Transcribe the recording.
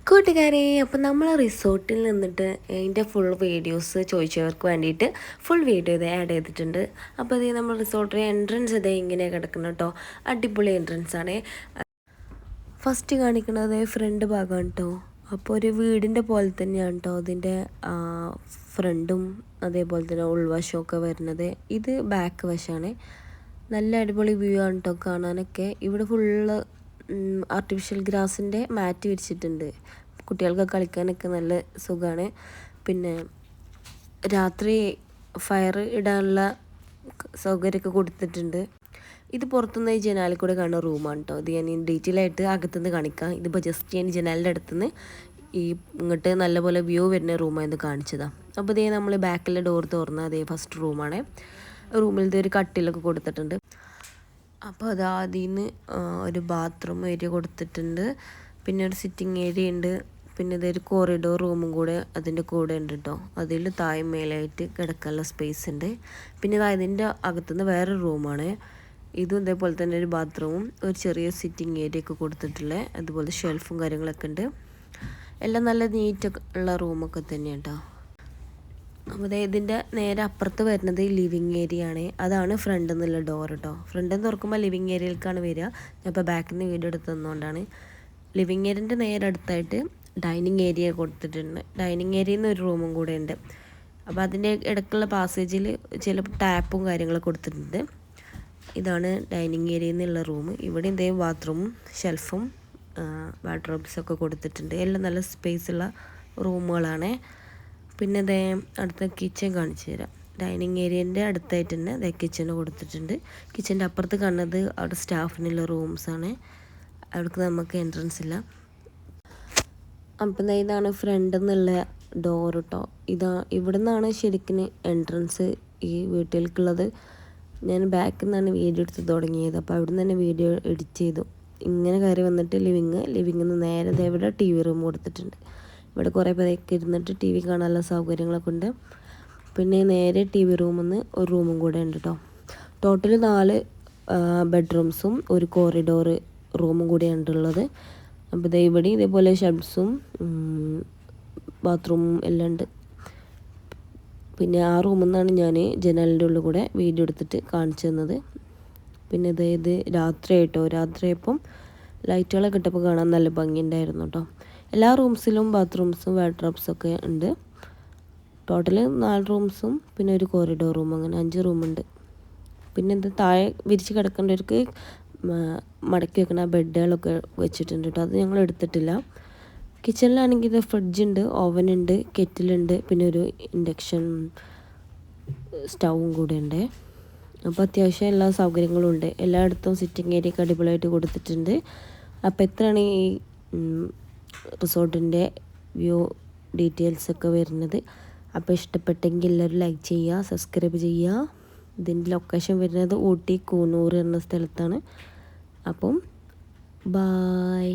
കൂട്ടുകാരെ, അപ്പോൾ നമ്മൾ റിസോർട്ടിൽ നിന്നിട്ട് അതിൻ്റെ ഫുൾ വീഡിയോസ് ചോദിച്ചവർക്ക് വേണ്ടിയിട്ട് ഫുൾ വീഡിയോ ഇത് ആഡ് ചെയ്തിട്ടുണ്ട്. അപ്പോൾ ഇത് നമ്മൾ റിസോർട്ടിലെ എൻട്രൻസ് ഇത് ഇങ്ങനെ കിടക്കണം കേട്ടോ. അടിപൊളി എൻട്രൻസ് ആണ്. ഫസ്റ്റ് കാണിക്കുന്നത് ഫ്രണ്ട് ഭാഗമാണ് കേട്ടോ. അപ്പോൾ ഒരു വീടിൻ്റെ പോലെ തന്നെയാണ് കേട്ടോ അതിൻ്റെ ഫ്രണ്ടും അതേപോലെ തന്നെ ഉൾവശമൊക്കെ വരുന്നത്. ഇത് ബാക്ക് വശമാണ്. നല്ല അടിപൊളി വ്യൂ ആണ് കേട്ടോ കാണാനൊക്കെ. ഇവിടെ ഫുള്ള് ആർട്ടിഫിഷ്യൽ ഗ്രാസിൻ്റെ മാറ്റ് വിരിച്ചിട്ടുണ്ട്. കുട്ടികൾക്ക് കളിക്കാനൊക്കെ നല്ല സുഖമാണ്. പിന്നെ രാത്രി ഫയർ ഇടാനുള്ള സൗകര്യമൊക്കെ കൊടുത്തിട്ടുണ്ട്. ഇത് പുറത്തുനിന്ന് ഈ ജനാലിൽ കൂടെ കാണുന്ന റൂമാണ് കേട്ടോ. ഇത് ഞാൻ ഡീറ്റെയിൽ ആയിട്ട് അകത്തുനിന്ന് കാണിക്കാം. ഇതിപ്പോൾ ജസ്റ്റ് ഞാൻ ജനാലിൻ്റെ അടുത്തുനിന്ന് ഈ ഇങ്ങോട്ട് നല്ലപോലെ വ്യൂ വരുന്ന റൂമായത് കാണിച്ചതാണ്. അപ്പോൾ ഇതേ നമ്മൾ ബാക്കിലെ ഡോർ തുറന്ന് അതേ ഫസ്റ്റ് റൂമാണ്. റൂമിൽ ഇതൊരു കട്ടിലൊക്കെ കൊടുത്തിട്ടുണ്ട്. അപ്പോൾ അത് അതിൽ നിന്ന് ഒരു ബാത്റൂം ഏരിയ കൊടുത്തിട്ടുണ്ട്. പിന്നെ ഒരു സിറ്റിംഗ് ഏരിയ ഉണ്ട്. പിന്നെ ഇതൊരു കോറിഡോർ റൂമും കൂടെ അതിൻ്റെ കൂടെ ഉണ്ട് കേട്ടോ. അതിൽ താഴെ മേലായിട്ട് കിടക്കാനുള്ള സ്പേസ് ഉണ്ട്. പിന്നെ അതിൻ്റെ അകത്തുനിന്ന് വേറെ റൂമാണ്. ഇതും ഇതേപോലെ തന്നെ ഒരു ബാത്റൂമും ഒരു ചെറിയ സിറ്റിംഗ് ഏരിയ ഒക്കെ കൊടുത്തിട്ടുള്ളത്. അതുപോലെ ഷെൽഫും കാര്യങ്ങളൊക്കെ ഉണ്ട്. എല്ലാം നല്ല നീറ്റൊക്കെ ഉള്ള റൂമൊക്കെ തന്നെയാണ് കേട്ടോ. അപ്പോൾ ഇതിൻ്റെ നേരെ അപ്പുറത്ത് വരുന്നത് ലിവിങ് ഏരിയ ആണ്. അതാണ് ഫ്രണ്ടിൽ നിന്നുള്ള ഡോർ കേട്ടോ. ഫ്രണ്ടിൽ നിന്ന് തുറക്കുമ്പോൾ ലിവിങ് ഏരിയയിലേക്കാണ് വരിക. ഞാൻ ഇപ്പോൾ ബാക്കിൽ നിന്ന് വീഡിയോ എടുത്ത് തന്നുകൊണ്ടാണ്. ലിവിങ് ഏരിയൻ്റെ നേരെ അടുത്തായിട്ട് ഡൈനിങ് ഏരിയ കൊടുത്തിട്ടുണ്ട്. ഡൈനിങ് ഏരിയയിൽ നിന്ന് ഒരു റൂമും കൂടെ ഉണ്ട്. അപ്പോൾ അതിൻ്റെ ഇടയ്ക്കുള്ള പാസേജിൽ ചില ടാപ്പും കാര്യങ്ങളൊക്കെ കൊടുത്തിട്ടുണ്ട്. ഇതാണ് ഡൈനിങ് ഏരിയയിൽ നിന്നുള്ള റൂം. ഇവിടെ ഇതേ ബാത്റൂമും ഷെൽഫും വാർഡ്രോബ്സൊക്കെ കൊടുത്തിട്ടുണ്ട്. എല്ലാം നല്ല സ്പേസുള്ള റൂമുകളാണ്. പിന്നെ ഇതേ അടുത്ത കിച്ചൺ കാണിച്ചു തരാം. ഡൈനിങ് ഏരിയൻ്റെ അടുത്തായിട്ട് തന്നെ ഇതേ കിച്ചണ് കൊടുത്തിട്ടുണ്ട്. കിച്ചൻ്റെ അപ്പുറത്ത് കാണുന്നത് അവിടെ സ്റ്റാഫിനുള്ള റൂംസാണ്. അവിടേക്ക് നമുക്ക് എൻട്രൻസ് ഇല്ല. അപ്പം ഇതാണ് ഫ്രണ്ടിൽ നിന്നുള്ള ഡോർ കേട്ടോ. ഇവിടെ നിന്നാണ് ശരിക്കും എൻട്രൻസ് ഈ വീട്ടിലേക്കുള്ളത്. ഞാൻ ബാക്കിൽ നിന്നാണ് വീഡിയോ എടുത്ത് തുടങ്ങിയത്. അപ്പോൾ അവിടെ നിന്ന് തന്നെ വീഡിയോ എഡിറ്റ് ചെയ്തു. ഇങ്ങനെ കയറി വന്നിട്ട് ലിവിങ്ങിൽ നിന്ന് നേരെ ഇവിടെ ടി വി റൂം കൊടുത്തിട്ടുണ്ട്. ഇവിടെ കുറേ പേരൊക്കെ ഇരുന്നിട്ട് ടി വി കാണാനുള്ള സൗകര്യങ്ങളൊക്കെ ഉണ്ട്. പിന്നെ നേരെ ടി വി റൂമിൽ നിന്ന് ഒരു റൂമും കൂടെ ഉണ്ട് കേട്ടോ. ടോട്ടൽ 4 ബെഡ്റൂംസും ഒരു കോറിഡോർ റൂമും കൂടിയാണ് ഉള്ളത്. അപ്പോൾ ഇവിടെ ഇതേപോലെ ഷെഡ്സും ബാത്റൂമും എല്ലാം ഉണ്ട്. പിന്നെ ആ റൂമിൽ നിന്നാണ് ഞാൻ ജനലിൻ്റെ ഉള്ളിൽ കൂടെ വീഡിയോ എടുത്തിട്ട് കാണിച്ചു തന്നത്. പിന്നെ ഇത് രാത്രിയായിട്ടോ. രാത്രിയായപ്പം ലൈറ്റുകളൊക്കെ ഇട്ടപ്പോൾ കാണാൻ നല്ല ഭംഗിയുണ്ടായിരുന്നു കേട്ടോ. എല്ലാ റൂംസിലും ബാത്റൂംസും വാർഡ്രോബ്സൊക്കെ ഉണ്ട്. ടോട്ടൽ 4 റൂംസും പിന്നെ ഒരു കോറിഡോർ റൂം, അങ്ങനെ 5 റൂമുണ്ട്. പിന്നെ ഇത് താഴെ വിരിച്ച് കിടക്കേണ്ടവർക്ക് മടക്കി വെക്കുന്ന ബെഡുകളൊക്കെ വെച്ചിട്ടുണ്ട് കേട്ടോ. അത് ഞങ്ങൾ എടുത്തിട്ടില്ല. കിച്ചണിലാണെങ്കിൽ ഇത് ഫ്രിഡ്ജുണ്ട്, ഓവനുണ്ട്, കെറ്റിലുണ്ട്, പിന്നെ ഒരു ഇൻഡക്ഷൻ സ്റ്റൗവും കൂടെ ഉണ്ട്. അപ്പോൾ അത്യാവശ്യം എല്ലാ സൗകര്യങ്ങളും ഉണ്ട്. എല്ലായിടത്തും സിറ്റിംഗ് ഏരിയ ഒക്കെ അടിപൊളിയായിട്ട് കൊടുത്തിട്ടുണ്ട്. അപ്പോൾ എത്രയാണ് ഈ റിസോർട്ടിൻ്റെ വ്യൂ ഡീറ്റെയിൽസൊക്കെ വരുന്നത്. അപ്പോൾ ഇഷ്ടപ്പെട്ടെങ്കിൽ എല്ലാവരും ലൈക്ക് ചെയ്യുക, സബ്സ്ക്രൈബ് ചെയ്യുക. ഇതിൻ്റെ ലൊക്കേഷൻ വരുന്നത് ഊട്ടി കൂനൂർ എന്ന സ്ഥലത്താണ്. അപ്പം ബായ്.